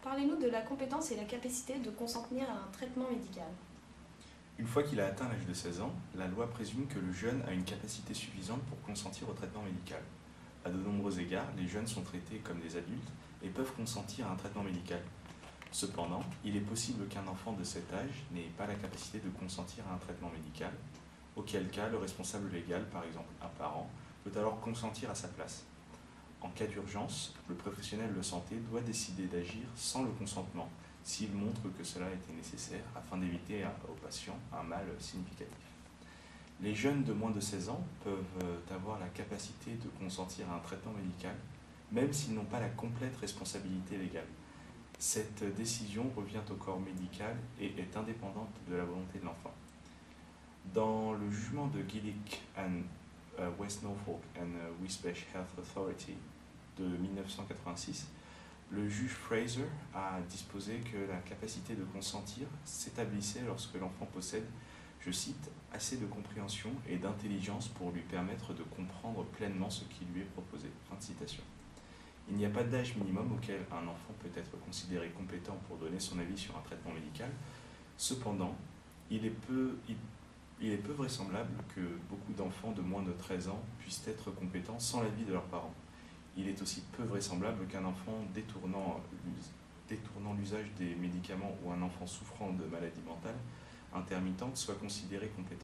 Parlez-nous de la compétence et la capacité de consentir à un traitement médical. Une fois qu'il a atteint l'âge de 16 ans, la loi présume que le jeune a une capacité suffisante pour consentir au traitement médical. À de nombreux égards, les jeunes sont traités comme des adultes et peuvent consentir à un traitement médical. Cependant, il est possible qu'un enfant de cet âge n'ait pas la capacité de consentir à un traitement médical, auquel cas le responsable légal, par exemple un parent, peut alors consentir à sa place. En cas d'urgence, le professionnel de santé doit décider d'agir sans le consentement s'il montre que cela était nécessaire afin d'éviter au patient un mal significatif. Les jeunes de moins de 16 ans peuvent avoir la capacité de consentir à un traitement médical, même s'ils n'ont pas la complète responsabilité légale. Cette décision revient au corps médical et est indépendante de la volonté de l'enfant. Dans le jugement de Gillick and West Norfolk and Wisbech Health Authority de 1986, le juge Fraser a disposé que la capacité de consentir s'établissait lorsque l'enfant possède, je cite, assez de compréhension et d'intelligence pour lui permettre de comprendre pleinement ce qui lui est proposé. Fin de citation. Il n'y a pas d'âge minimum auquel un enfant peut être considéré compétent pour donner son avis sur un traitement médical. Cependant, il est peu vraisemblable que beaucoup d'enfants de moins de 13 ans puissent être compétents sans l'avis de leurs parents. Il est aussi peu vraisemblable qu'un enfant détournant l'usage des médicaments ou un enfant souffrant de maladies mentales intermittentes soit considéré compétent.